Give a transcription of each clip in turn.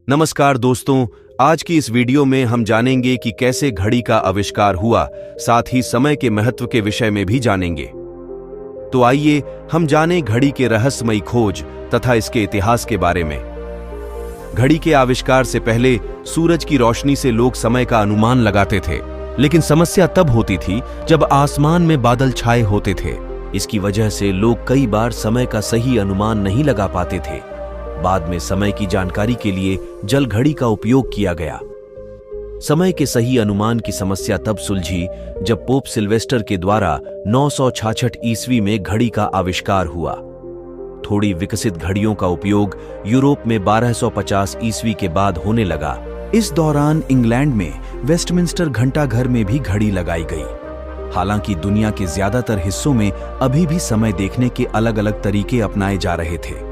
नमस्कार दोस्तों, आज की इस वीडियो में हम जानेंगे कि कैसे घड़ी का आविष्कार हुआ, साथ ही समय के महत्व के विषय में भी जानेंगे। तो आइए हम जानें घड़ी के रहस्यमयी खोज तथा इसके इतिहास के बारे में। घड़ी के आविष्कार से पहले सूरज की रोशनी से लोग समय का अनुमान लगाते थे, लेकिन समस्या तब होती थी जब आसमान में बादल छाए होते थे। इसकी वजह से लोग कई बार समय का सही अनुमान नहीं लगा पाते थे। बाद में समय की जानकारी के लिए जल घड़ी का उपयोग किया गया। समय के सही अनुमान की समस्या तब सुलझी जब पोप सिल्वेस्टर के द्वारा 966 ईस्वी में घड़ी का आविष्कार हुआ। थोड़ी विकसित घड़ियों का उपयोग यूरोप में 1250 ईस्वी के बाद होने लगा। इस दौरान इंग्लैंड में वेस्टमिंस्टर घंटाघर में भी घड़ी लगाई गई। हालांकि दुनिया के ज्यादातर हिस्सों में अभी भी समय देखने के अलग अलग तरीके अपनाए जा रहे थे।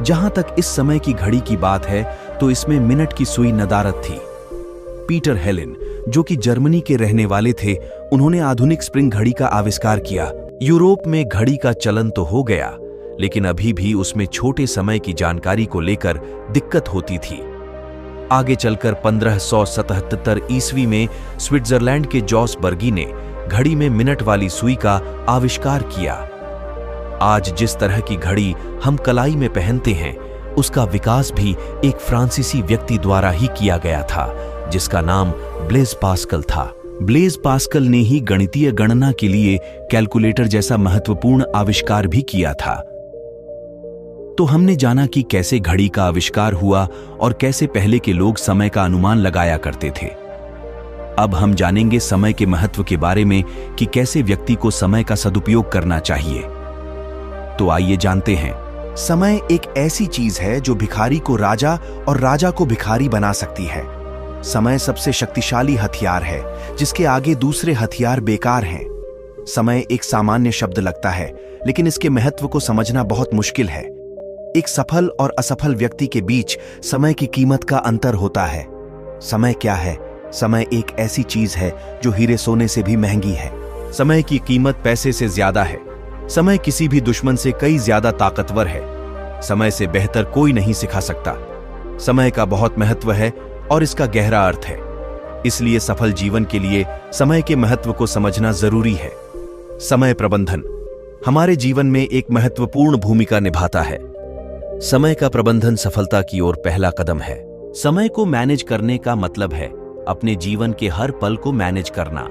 जहां तक इस समय की घड़ी की बात है तो इसमें मिनट की सुई नदारद थी। पीटर हेलेन, जो कि जर्मनी के रहने वाले थे, उन्होंने आधुनिक स्प्रिंग घड़ी का आविष्कार किया। यूरोप में घड़ी का चलन तो हो गया, लेकिन अभी भी उसमें छोटे समय की जानकारी को लेकर दिक्कत होती थी। आगे चलकर 1577 ईस्वी में स्विट्जरलैंड के जॉस बर्गी ने घड़ी में मिनट वाली सुई का आविष्कार किया। आज जिस तरह की घड़ी हम कलाई में पहनते हैं, उसका विकास भी एक फ्रांसीसी व्यक्ति द्वारा ही किया गया था, जिसका नाम ब्लेज पास्कल था। ब्लेज पास्कल ने ही गणितीय गणना के लिए कैलकुलेटर जैसा महत्वपूर्ण आविष्कार भी किया था। तो हमने जाना कि कैसे घड़ी का आविष्कार हुआ और कैसे पहले के लोग समय का अनुमान लगाया करते थे। अब हम जानेंगे समय के महत्व के बारे में कि कैसे व्यक्ति को समय का सदुपयोग करना चाहिए। तो आइए जानते हैं। समय एक ऐसी चीज है जो भिखारी को राजा और राजा को भिखारी बना सकती है। समय सबसे शक्तिशाली हथियार है, जिसके आगे दूसरे हथियार बेकार हैं। समय एक सामान्य शब्द लगता है, लेकिन इसके महत्व को समझना बहुत मुश्किल है। एक सफल और असफल व्यक्ति के बीच समय की कीमत का अंतर होता है। समय क्या है? समय एक ऐसी चीज है जो हीरे सोने से भी महंगी है। समय की कीमत पैसे से ज्यादा है। समय किसी भी दुश्मन से कई ज्यादा ताकतवर है। समय से बेहतर कोई नहीं सिखा सकता। समय का बहुत महत्व है और इसका गहरा अर्थ है। इसलिए सफल जीवन के लिए समय के महत्व को समझना जरूरी है। समय प्रबंधन हमारे जीवन में एक महत्वपूर्ण भूमिका निभाता है। समय का प्रबंधन सफलता की ओर पहला कदम है। समय को मैनेज करने का मतलब है अपने जीवन के हर पल को मैनेज करना।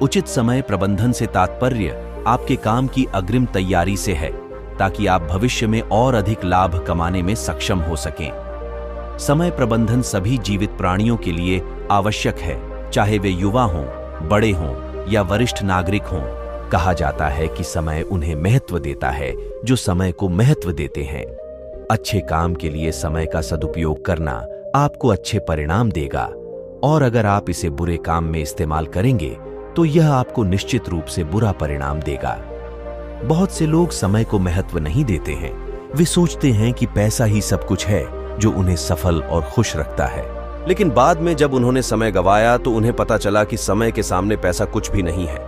उचित समय प्रबंधन से तात्पर्य आपके काम की अग्रिम तैयारी से है, ताकि आप भविष्य में और अधिक लाभ कमाने में सक्षम हो सकें। समय प्रबंधन सभी जीवित प्राणियों के लिए आवश्यक है, चाहे वे युवा हों, बड़े हों या वरिष्ठ नागरिक हों। कहा जाता है कि समय उन्हें महत्व देता है जो समय को महत्व देते हैं। अच्छे काम के लिए समय का सदुपयोग करना आपको अच्छे परिणाम देगा, और अगर आप इसे बुरे काम में इस्तेमाल करेंगे तो यह आपको निश्चित रूप से बुरा परिणाम देगा। बहुत से लोग समय को महत्व नहीं देते हैं। वे सोचते हैं कि पैसा ही सब कुछ है जो उन्हें सफल और खुश रखता है। लेकिन बाद में जब उन्होंने समय गंवाया तो उन्हें पता चला कि समय के सामने पैसा कुछ भी नहीं है।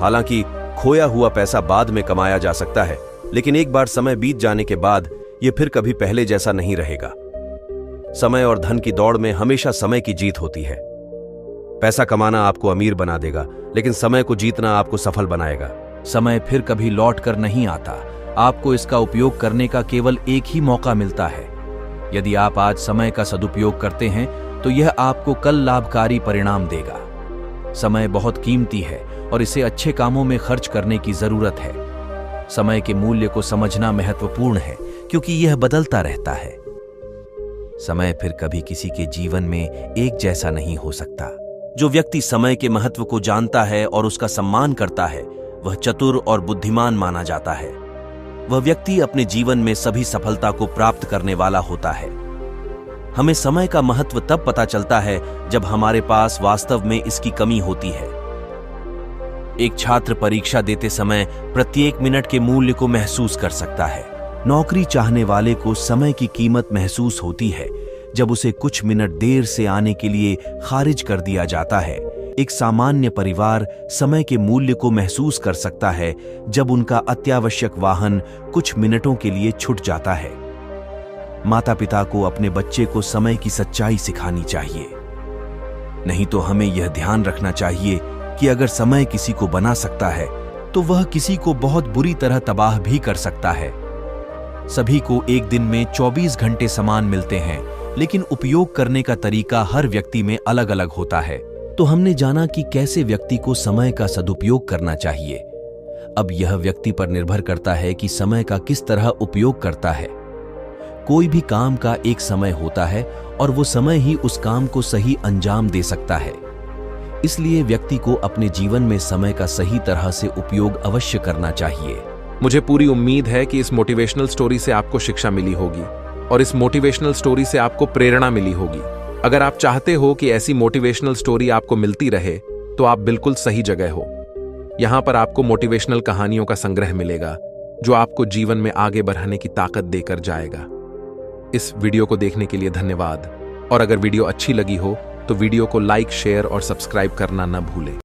हालांकि खोया हुआ पैसा बाद में कमाया जा सकता है, लेकिन एक बार समय बीत जाने के बाद यह फिर कभी पहले जैसा नहीं रहेगा। समय और धन की दौड़ में हमेशा समय की जीत होती है। पैसा कमाना आपको अमीर बना देगा, लेकिन समय को जीतना आपको सफल बनाएगा। समय फिर कभी लौट कर नहीं आता। आपको इसका उपयोग करने का केवल एक ही मौका मिलता है। यदि आप आज समय का सदुपयोग करते हैं तो यह आपको कल लाभकारी परिणाम देगा। समय बहुत कीमती है और इसे अच्छे कामों में खर्च करने की जरूरत है। समय के मूल्य को समझना महत्वपूर्ण है, क्योंकि यह बदलता रहता है। समय फिर कभी किसी के जीवन में एक जैसा नहीं हो सकता। जो व्यक्ति समय के महत्व को जानता है और उसका सम्मान करता है, वह चतुर और बुद्धिमान माना जाता है। वह व्यक्ति अपने जीवन में सभी सफलता को प्राप्त करने वाला होता है। हमें समय का महत्व तब पता चलता है जब हमारे पास वास्तव में इसकी कमी होती है। एक छात्र परीक्षा देते समय प्रत्येक मिनट के मूल्य को महसूस कर सकता है। नौकरी चाहने वाले को समय की कीमत महसूस होती है जब उसे कुछ मिनट देर से आने के लिए खारिज कर दिया जाता है। एक सामान्य परिवार समय के मूल्य को महसूस कर सकता है जब उनका अत्यावश्यक वाहन कुछ मिनटों के लिए छूट जाता है। माता पिता को अपने बच्चे को समय की सच्चाई सिखानी चाहिए। नहीं तो हमें यह ध्यान रखना चाहिए कि अगर समय किसी को बना सकता है तो वह किसी को बहुत बुरी तरह तबाह भी कर सकता है। सभी को एक दिन में 24 घंटे समान मिलते हैं, लेकिन उपयोग करने का तरीका हर व्यक्ति में अलग अलग होता है। तो हमने जाना कि कैसे व्यक्ति को समय का सदुपयोग करना चाहिए। अब यह व्यक्ति पर निर्भर करता है कि समय का किस तरह उपयोग करता है। कोई भी काम का एक समय होता है और वो समय ही उस काम को सही अंजाम दे सकता है। इसलिए व्यक्ति को अपने जीवन में समय का सही तरह से उपयोग अवश्य करना चाहिए। मुझे पूरी उम्मीद है कि इस मोटिवेशनल स्टोरी से आपको शिक्षा मिली होगी और इस मोटिवेशनल स्टोरी से आपको प्रेरणा मिली होगी। अगर आप चाहते हो कि ऐसी मोटिवेशनल स्टोरी आपको मिलती रहे तो आप बिल्कुल सही जगह हो। यहां पर आपको मोटिवेशनल कहानियों का संग्रह मिलेगा जो आपको जीवन में आगे बढ़ाने की ताकत देकर जाएगा। इस वीडियो को देखने के लिए धन्यवाद, और अगर वीडियो अच्छी लगी हो तो वीडियो को लाइक, शेयर और सब्सक्राइब करना न भूलें।